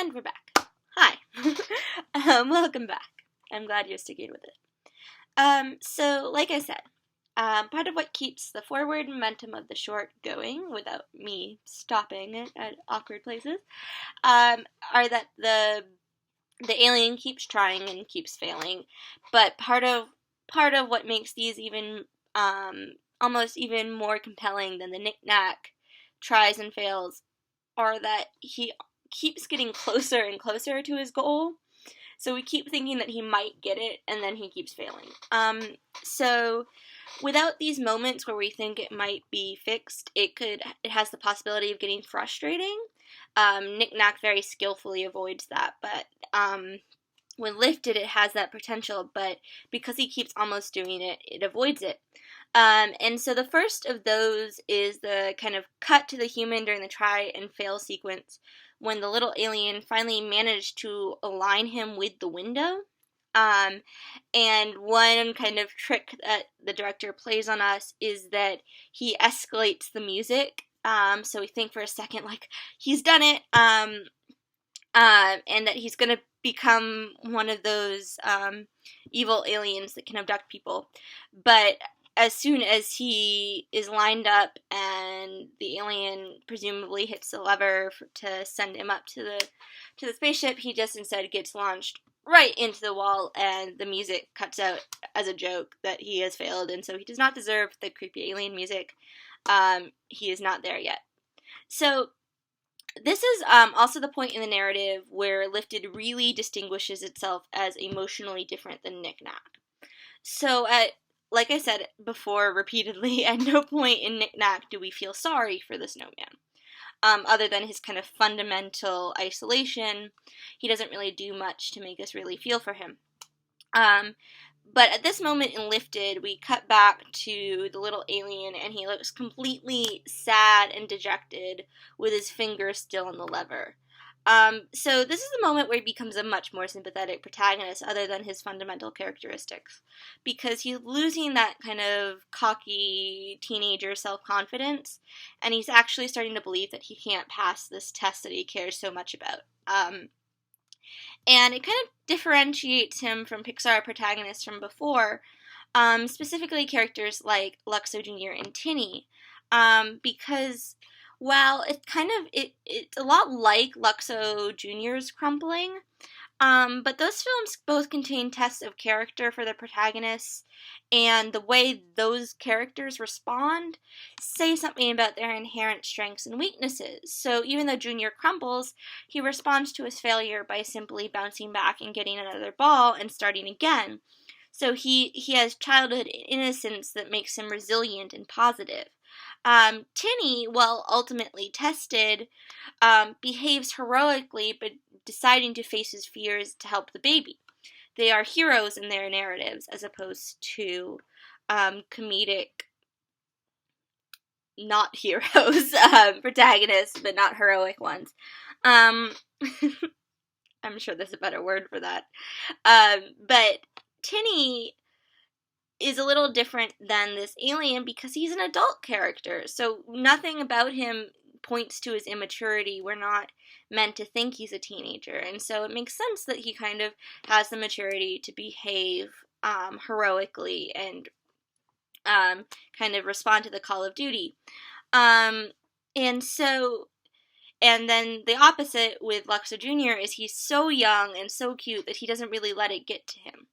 And we're back. Hi. Welcome back. I'm glad you're sticking with it. So, like I said, part of what keeps the forward momentum of the short going, without me stopping it at awkward places, are that the alien keeps trying and keeps failing. But part of what makes these even almost even more compelling than the knick-knack tries and fails are that he keeps getting closer and closer to his goal. So we keep thinking that he might get it, and then he keeps failing. So without these moments where we think it might be fixed, it has the possibility of getting frustrating. Knick-Knack very skillfully avoids that, but when lifted, it has that potential, but because he keeps almost doing it, it avoids it. And so the first of those is the kind of cut to the human during the try and fail sequence when the little alien finally managed to align him with the window. And one kind of trick that the director plays on us is that he escalates the music. So we think for a second, like, he's done it, and that he's going to become one of those evil aliens that can abduct people. But as soon as he is lined up and the alien presumably hits the lever to send him up to the spaceship, he just instead gets launched right into the wall, and the music cuts out as a joke that he has failed, and so he does not deserve the creepy alien music. He is not there yet. So this is also the point in the narrative where Lifted really distinguishes itself as emotionally different than Knick-Knack. So like I said before repeatedly, at no point in Knick-Knack do we feel sorry for the snowman. Other than his kind of fundamental isolation, he doesn't really do much to make us really feel for him. But at this moment in Lifted, we cut back to the little alien, and he looks completely sad and dejected with his finger still on the lever. So this is the moment where he becomes a much more sympathetic protagonist other than his fundamental characteristics, because he's losing that kind of cocky teenager self-confidence, and he's actually starting to believe that he can't pass this test that he cares so much about. And it kind of differentiates him from Pixar protagonists from before, specifically characters like Luxo Jr. and Tinny, because while it's a lot like Luxo Jr.'s Crumpling, but those films both contain tests of character for the protagonists, and the way those characters respond say something about their inherent strengths and weaknesses. So even though Junior crumbles, he responds to his failure by simply bouncing back and getting another ball and starting again. So he has childhood innocence that makes him resilient and positive. Tinny, while ultimately tested, behaves heroically, but deciding to face his fears to help the baby. They are heroes in their narratives as opposed to comedic, not heroes, protagonists, but not heroic ones. I'm sure there's a better word for that. But Tinny is a little different than this alien because he's an adult character. So nothing about him points to his immaturity. We're not meant to think he's a teenager. And so it makes sense that he kind of has the maturity to behave heroically and kind of respond to the call of duty. And then the opposite with Luxo Jr. is he's so young and so cute that he doesn't really let it get to him.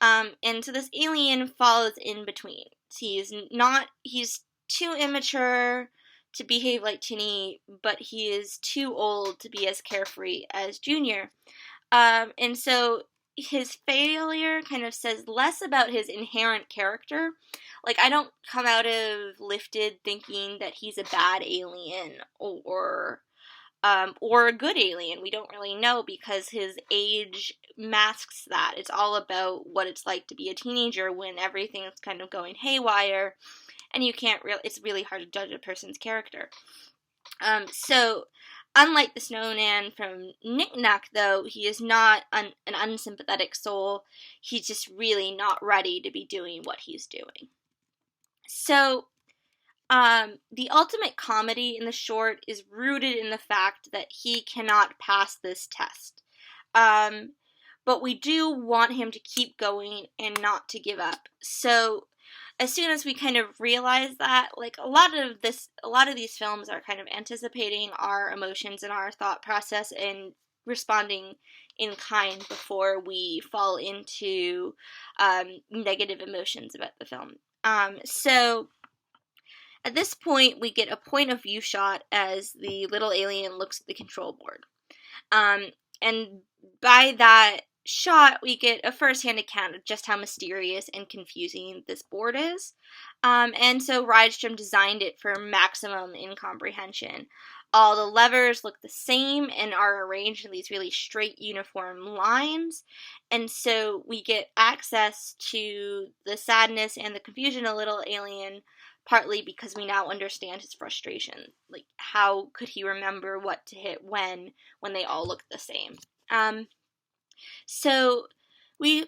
And so this alien falls in between. He's too immature to behave like Tinny, but he is too old to be as carefree as Junior. And so his failure kind of says less about his inherent character. Like, I don't come out of Lifted thinking that he's a bad alien or a good alien. We don't really know because his age masks that. It's all about what it's like to be a teenager when everything is kind of going haywire, and it's really hard to judge a person's character. So unlike the snowman from Knick-Knack, though, he is not an unsympathetic soul. He's just really not ready to be doing what he's doing. So The ultimate comedy in the short is rooted in the fact that he cannot pass this test. But we do want him to keep going and not to give up. So as soon as we kind of realize that, like a lot of these films are kind of anticipating our emotions and our thought process and responding in kind before we fall into negative emotions about the film. So at this point, we get a point of view shot as the little alien looks at the control board. And by that shot, we get a first-hand account of just how mysterious and confusing this board is. And so Rydstrom designed it for maximum incomprehension. All the levers look the same and are arranged in these really straight, uniform lines. And so we get access to the sadness and the confusion of Little Alien, partly because we now understand his frustration. Like, how could he remember what to hit when they all look the same? So we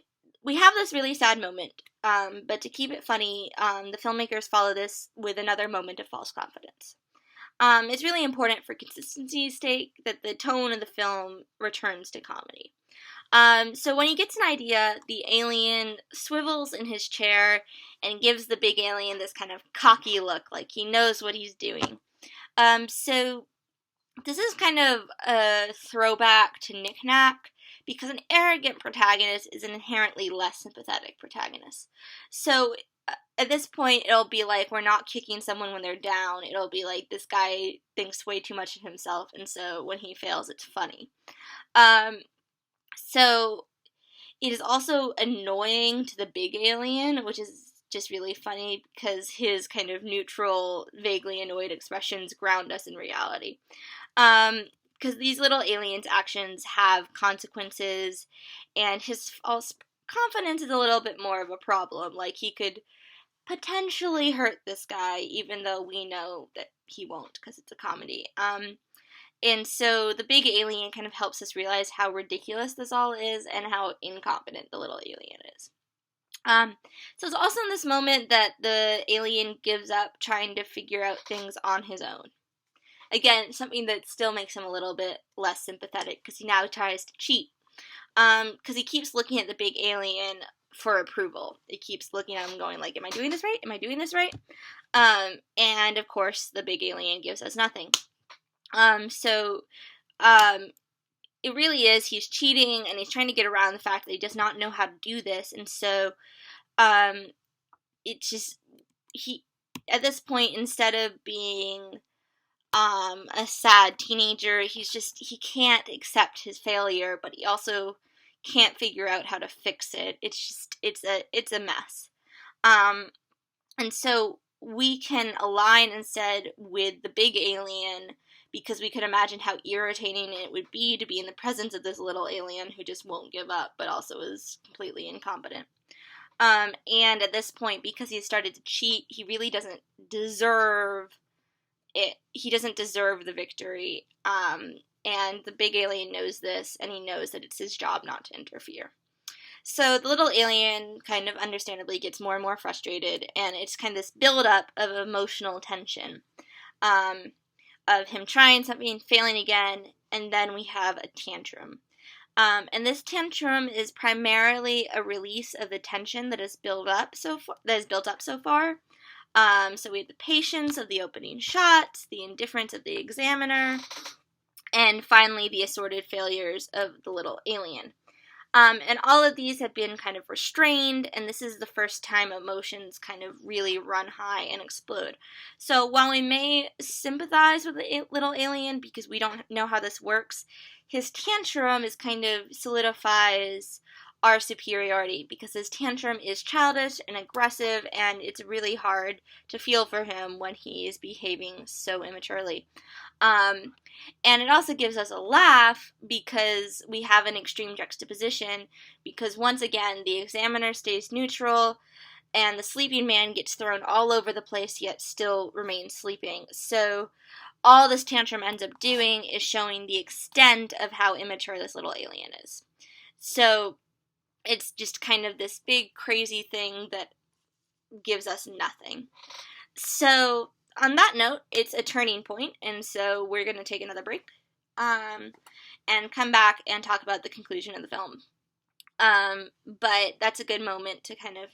have this really sad moment, but to keep it funny, the filmmakers follow this with another moment of false confidence. It's really important for consistency's sake that the tone of the film returns to comedy. So when he gets an idea, the alien swivels in his chair and gives the big alien this kind of cocky look, like he knows what he's doing. So this is kind of a throwback to Knick Knack, because an arrogant protagonist is an inherently less sympathetic protagonist. So at this point, it'll be like we're not kicking someone when they're down. It'll be like this guy thinks way too much of himself, and so when he fails, it's funny. So it is also annoying to the big alien, which is just really funny because his kind of neutral, vaguely annoyed expressions ground us in reality. Because these little aliens' actions have consequences, and his false confidence is a little bit more of a problem. Like, he could potentially hurt this guy, even though we know that he won't because it's a comedy. And so the big alien kind of helps us realize how ridiculous this all is and how incompetent the little alien is. So it's also in this moment that the alien gives up trying to figure out things on his own. Again, something that still makes him a little bit less sympathetic because he now tries to cheat. Because he keeps looking at the big alien for approval. He keeps looking at him going like, am I doing this right? Am I doing this right? And of course, the big alien gives us nothing. It really is, he's cheating and he's trying to get around the fact that he does not know how to do this, and so, it's just, at this point, instead of being, a sad teenager, he can't accept his failure, but he also can't figure out how to fix it. It's a mess. And so we can align instead with the big alien, because we could imagine how irritating it would be to be in the presence of this little alien who just won't give up, but also is completely incompetent. And at this point, because he started to cheat, he really doesn't deserve it. He doesn't deserve the victory. And the big alien knows this, and he knows that it's his job not to interfere. So the little alien kind of understandably gets more and more frustrated, and it's kind of this build-up of emotional tension. Of him trying something, failing again, and then we have a tantrum. And this tantrum is primarily a release of the tension that is built up so far. So we have the patience of the opening shot, the indifference of the examiner, and finally the assorted failures of the little alien. And all of these have been kind of restrained, and this is the first time emotions kind of really run high and explode. So while we may sympathize with the little alien because we don't know how this works, his tantrum is kind of solidifies our superiority, because his tantrum is childish and aggressive, and it's really hard to feel for him when he is behaving so immaturely. And it also gives us a laugh because we have an extreme juxtaposition, because once again the examiner stays neutral and the sleeping man gets thrown all over the place yet still remains sleeping. So all this tantrum ends up doing is showing the extent of how immature this little alien is. So it's just kind of this big crazy thing that gives us nothing. So on that note, it's a turning point, and so we're going to take another break and come back and talk about the conclusion of the film. But that's a good moment to kind of